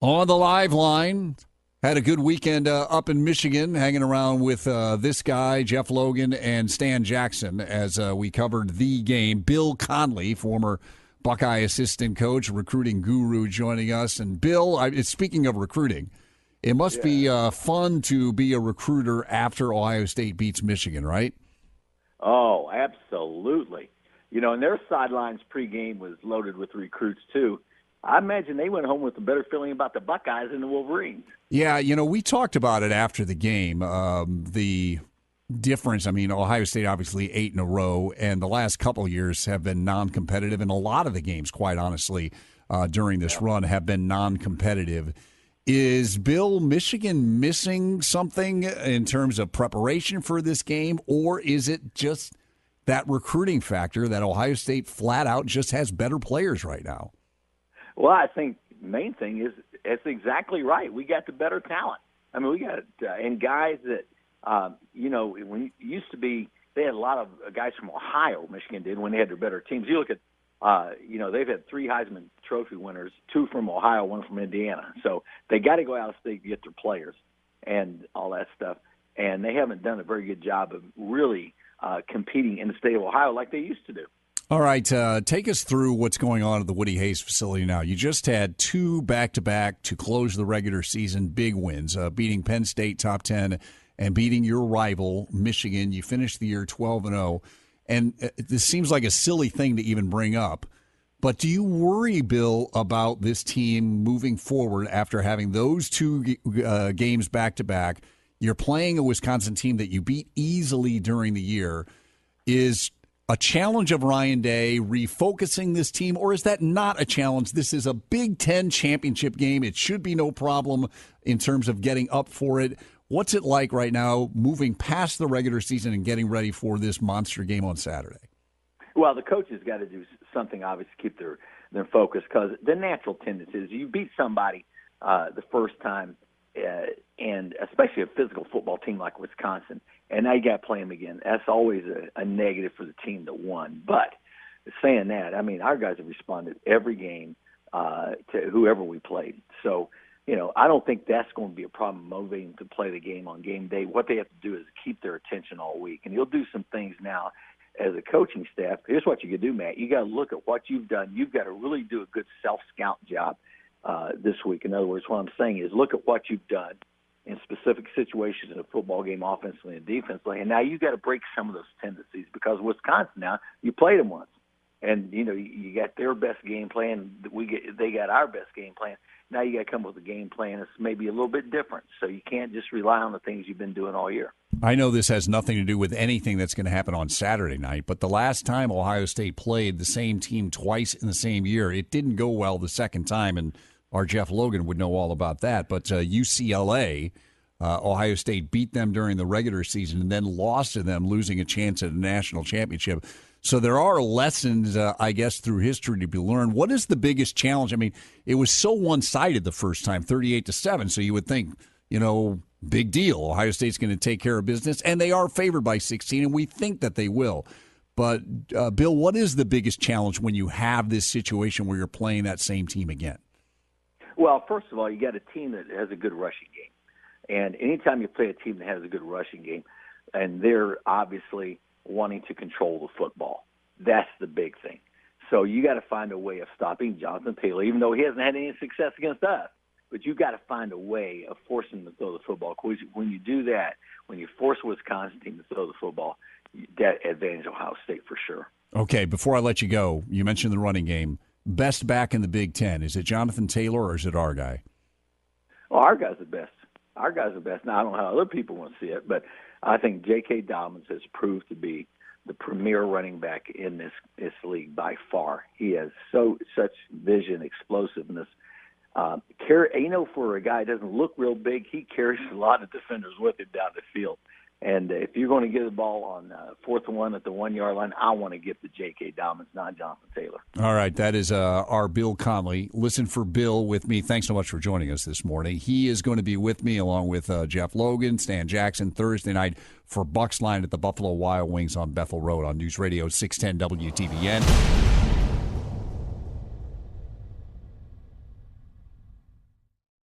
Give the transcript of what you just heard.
On the live line, had a good weekend up in Michigan, hanging around with this guy, Jeff Logan, and Stan Jackson as we covered the game. Bill Conley, former Buckeye assistant coach, recruiting guru, joining us. And Bill, speaking of recruiting, it must be fun to be a recruiter after Ohio State beats Michigan, right? Oh, absolutely. You know, and their sidelines pregame was loaded with recruits, too. I imagine they went home with a better feeling about the Buckeyes than the Wolverines. Yeah, you know, we talked about it after the game. The difference, I mean, Ohio State obviously 8 in a row, and the last couple of years have been non-competitive, and a lot of the games, quite honestly, during this run have been non-competitive. Is Bill, Michigan missing something in terms of preparation for this game, or is it just that recruiting factor that Ohio State flat out just has better players right now? Well, I think the main thing is it's exactly right. We got the better talent. I mean, we got and guys that you know, when it used to be, they had a lot of guys from Ohio. Michigan did when they had their better teams. You look at, you know, they've had 3 Heisman Trophy winners, 2 from Ohio, 1 from Indiana. So they got to go out of state to get their players and all that stuff. And they haven't done a very good job of really competing in the state of Ohio like they used to do. All right, take us through what's going on at the Woody Hayes facility now. You just had 2 back-to-back to close the regular season big wins, beating Penn State top 10 and beating your rival, Michigan. You finished the year 12-0. And this seems like a silly thing to even bring up, but do you worry, Bill, about this team moving forward after having those 2 games back-to-back? You're playing a Wisconsin team that you beat easily during the year. Is a challenge of Ryan Day refocusing this team, or is that not a challenge? This is a Big Ten championship game. It should be no problem in terms of getting up for it. What's it like right now moving past the regular season and getting ready for this monster game on Saturday? Well, the coaches got to do something, obviously, to keep their focus, because the natural tendency is you beat somebody the first time, and especially a physical football team like Wisconsin, and now you got to play them again. That's always a negative for the team that won. But saying that, I mean, our guys have responded every game to whoever we played. So, you know, I don't think that's going to be a problem motivating to play the game on game day. What they have to do is keep their attention all week. And you'll do some things now as a coaching staff. Here's what you can do, Matt. You got to look at what you've done. You've got to really do a good self-scout job this week. In other words, what I'm saying is look at what you've done in specific situations in a football game, offensively and defensively. And now you got to break some of those tendencies, because Wisconsin, now you played them once, and you know you got their best game plan. They got our best game plan. Now you got to come up with a game plan that's maybe a little bit different. So you can't just rely on the things you've been doing all year. I know this has nothing to do with anything that's going to happen on Saturday night, but the last time Ohio State played the same team twice in the same year, it didn't go well the second time, and our Jeff Logan would know all about that. But UCLA, Ohio State beat them during the regular season and then lost to them, losing a chance at a national championship. So there are lessons, I guess, through history to be learned. What is the biggest challenge? I mean, it was so one-sided the first time, 38-7, so you would think, you know, big deal. Ohio State's going to take care of business, and they are favored by 16, and we think that they will. But, Bill, what is the biggest challenge when you have this situation where you're playing that same team again? Well, first of all, you got a team that has a good rushing game. And anytime you play a team that has a good rushing game, and they're obviously wanting to control the football, that's the big thing. So you got to find a way of stopping Jonathan Taylor, even though he hasn't had any success against us. But you got to find a way of forcing him to throw the football. When you do that, when you force a Wisconsin team to throw the football, that advantage Ohio State for sure. Okay, before I let you go, you mentioned the running game. Best back in the Big Ten, is it Jonathan Taylor or is it our guy? Well, our guy's the best. Our guy's the best. Now, I don't know how other people want to see it, but I think J.K. Dobbins has proved to be the premier running back in this league by far. He has such vision, explosiveness. For a guy that doesn't look real big, he carries a lot of defenders with him down the field. And if you're going to get the ball on 4th and 1 at the 1-yard line, I want to get to J.K. Dobbins, not Jonathan Taylor. All right, that is our Bill Conley. Listen for Bill with me. Thanks so much for joining us this morning. He is going to be with me along with Jeff Logan, Stan Jackson, Thursday night for Bucks Line at the Buffalo Wild Wings on Bethel Road on News Radio 610 WTVN.